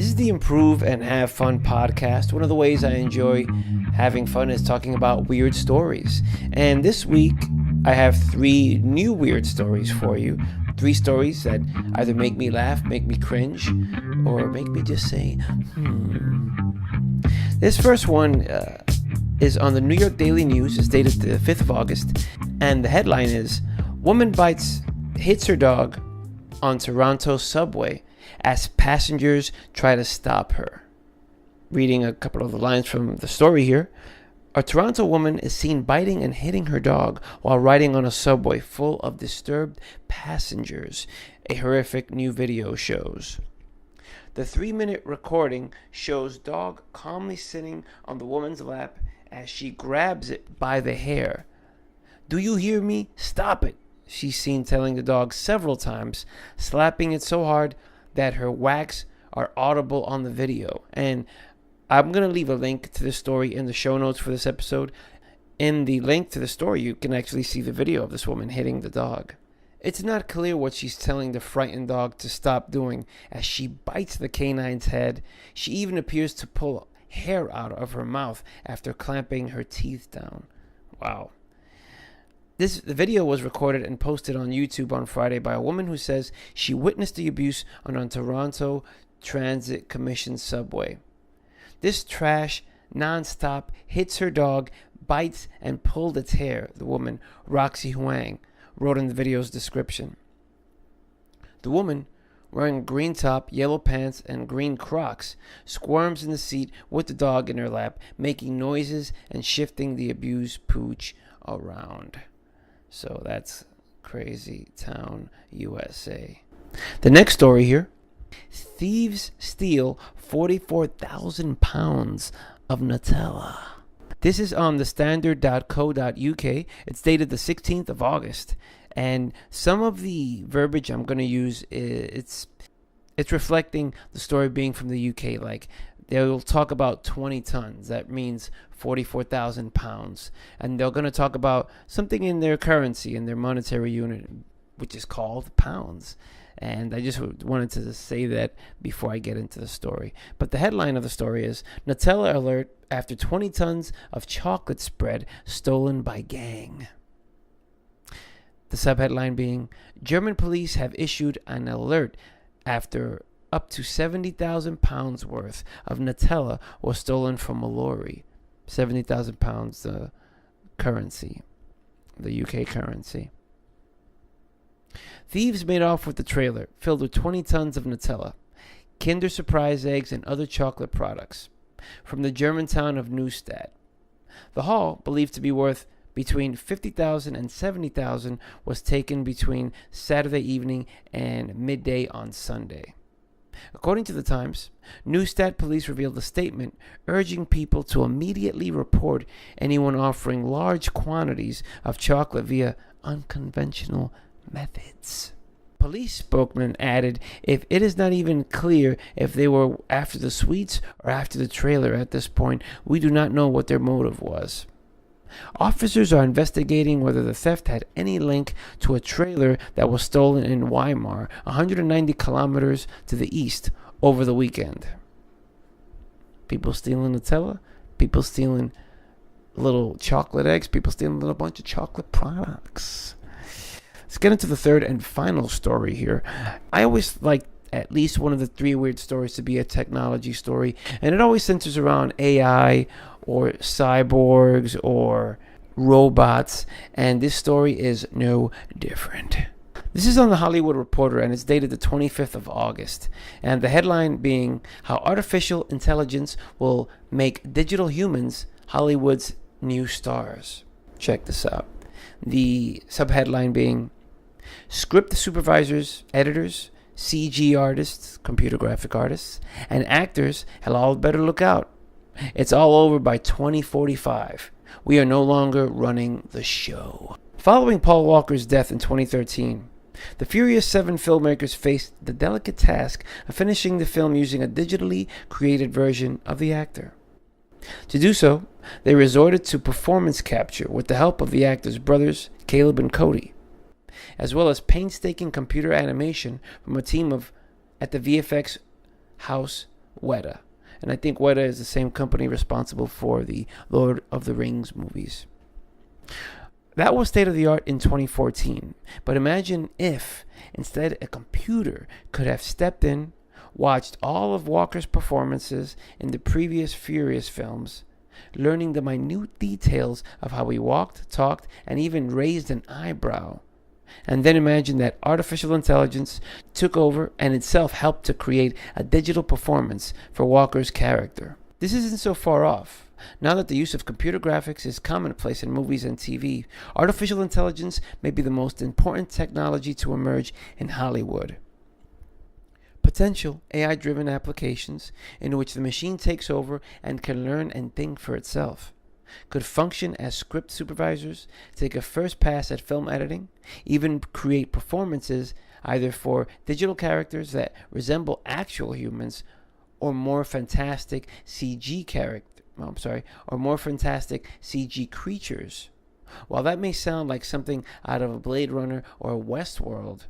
This is the Improve and Have Fun podcast. One of the ways I enjoy having fun is talking about weird stories. And this week, I have 3 new weird stories for you. 3 stories that either make me laugh, make me cringe, or make me just say, This first one is on the New York Daily News. It's dated the 5th of August. And the headline is, Woman hits her dog on Toronto subway as passengers try to stop her. Reading a couple of the lines from the story here. A Toronto woman is seen biting and hitting her dog while riding on a subway full of disturbed passengers, a horrific new video shows. The 3-minute recording shows dog calmly sitting on the woman's lap as she grabs it by the hair. "Do you hear me? Stop it," she's seen telling the dog several times, slapping it so hard that her whacks are audible on the video. And I'm going to leave a link to the story in the show notes for this episode. In the link to the story, you can actually see the video of this woman hitting the dog. It's not clear what she's telling the frightened dog to stop doing as she bites the canine's head. She even appears to pull hair out of her mouth after clamping her teeth down. Wow. The video was recorded and posted on YouTube on Friday by a woman who says she witnessed the abuse on a Toronto Transit Commission subway. This trash nonstop hits her dog, bites, and pulled its hair, the woman, Roxy Huang, wrote in the video's description. The woman, wearing a green top, yellow pants, and green Crocs, squirms in the seat with the dog in her lap, making noises and shifting the abused pooch around. So that's Crazy Town, USA. The next story here. Thieves steal 44,000 pounds of Nutella. This is on thestandard.co.uk. It's dated the 16th of August. And some of the verbiage I'm going to use, it's reflecting the story being from the UK. Like, they'll talk about 20 tons. That means 44,000 pounds. And they're going to talk about something in their currency, in their monetary unit, which is called pounds. And I just wanted to say that before I get into the story. But the headline of the story is, Nutella alert after 20 tons of chocolate spread stolen by gang. The subheadline being, German police have issued an alert after up to 70,000 pounds worth of Nutella was stolen from a lorry. 70,000 pounds, the currency, the UK currency. Thieves made off with the trailer filled with 20 tons of Nutella, Kinder Surprise eggs, and other chocolate products from the German town of Neustadt. The haul, believed to be worth between 50,000 and 70,000, was taken between Saturday evening and midday on Sunday. According to the Times, Neustadt police revealed a statement urging people to immediately report anyone offering large quantities of chocolate via unconventional methods. Police spokesman added, if it is not even clear if they were after the sweets or after the trailer at this point, we do not know what their motive was. Officers are investigating whether the theft had any link to a trailer that was stolen in Weimar, 190 kilometers to the east, over the weekend. People stealing Nutella, people stealing little chocolate eggs, people stealing a little bunch of chocolate products. Let's get into the third and final story here. I always like at least one of the 3 weird stories to be a technology story, and it always centers around AI or cyborgs or robots, and this story is no different. This is on the Hollywood Reporter, and it's dated the 25th of August, and the headline being, how artificial intelligence will make digital humans Hollywood's new stars. Check this out. The subheadline being, script supervisors, editors, CG artists, computer graphic artists, and actors have all better look out. It's all over by 2045. We are no longer running the show. Following Paul Walker's death in 2013, the Furious 7 filmmakers faced the delicate task of finishing the film using a digitally created version of the actor. To do so, they resorted to performance capture with the help of the actors' brothers, Caleb and Cody, as well as painstaking computer animation from a team at the VFX house Weta. And I think Weta is the same company responsible for the Lord of the Rings movies. That was state of the art in 2014. But imagine if, instead, a computer could have stepped in, watched all of Walker's performances in the previous Furious films, learning the minute details of how he walked, talked, and even raised an eyebrow. And then imagine that artificial intelligence took over and itself helped to create a digital performance for Walker's character. This isn't so far off. Now that the use of computer graphics is commonplace in movies and TV, artificial intelligence may be the most important technology to emerge in Hollywood. Potential AI-driven applications in which the machine takes over and can learn and think for itself could function as script supervisors, take a first pass at film editing, even create performances either for digital characters that resemble actual humans or more fantastic CG creatures. While that may sound like something out of a Blade Runner or a Westworld,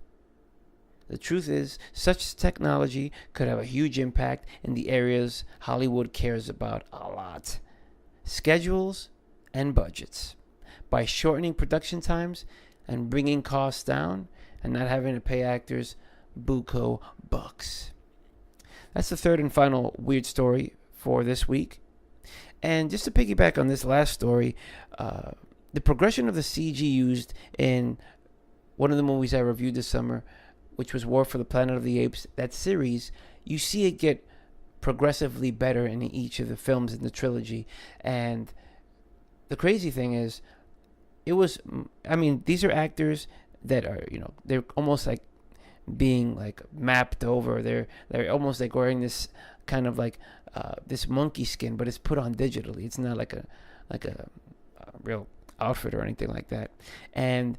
the truth is, such technology could have a huge impact in the areas Hollywood cares about a lot: schedules and budgets. By shortening production times and bringing costs down and not having to pay actors buco bucks. That's the third and final weird story for this week. And just to piggyback on this last story, the progression of the CG used in one of the movies I reviewed this summer, which was War for the Planet of the Apes, that series, you see it get progressively better in each of the films in the trilogy. And the crazy thing is, these are actors that are, they're almost like being like mapped over. They're almost like wearing this kind of like this monkey skin, but it's put on digitally. It's not like a real outfit or anything like that. And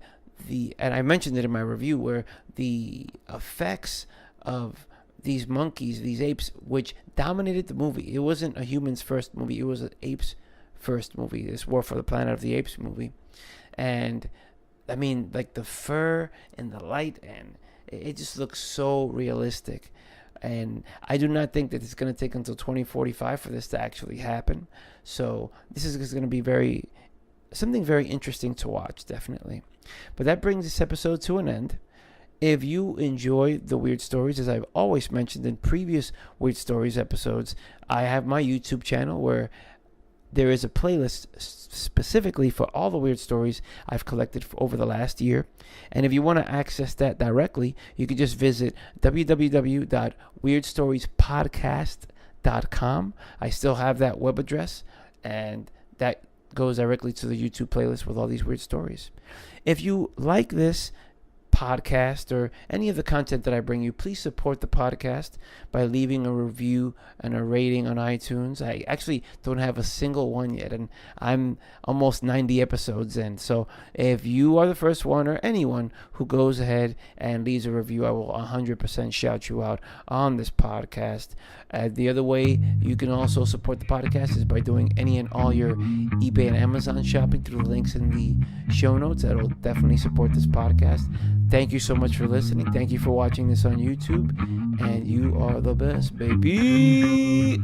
I mentioned it in my review, where the effects of these monkeys, these apes, which dominated the movie. It wasn't a human's first movie. It was an ape's first movie, this War for the Planet of the Apes movie. And like the fur and the light, and it just looks so realistic. And I do not think that it's going to take until 2045 for this to actually happen. So this is going to be something very interesting to watch, definitely. But that brings this episode to an end. If you enjoy the weird stories, as I've always mentioned in previous weird stories episodes, I have my YouTube channel where there is a playlist specifically for all the weird stories I've collected over the last year. And if you want to access that directly, you can just visit www.weirdstoriespodcast.com. I still have that web address, and that goes directly to the YouTube playlist with all these weird stories. If you like this podcast or any of the content that I bring you, please support the podcast by leaving a review and a rating on iTunes. I actually don't have a single one yet, and I'm almost 90 episodes in. So if you are the first one, or anyone who goes ahead and leaves a review, I will 100% shout you out on this podcast. The other way you can also support the podcast is by doing any and all your eBay and Amazon shopping through the links in the show notes. That will definitely support this podcast. Thank you so much for listening. Thank you for watching this on YouTube. And you are the best, baby.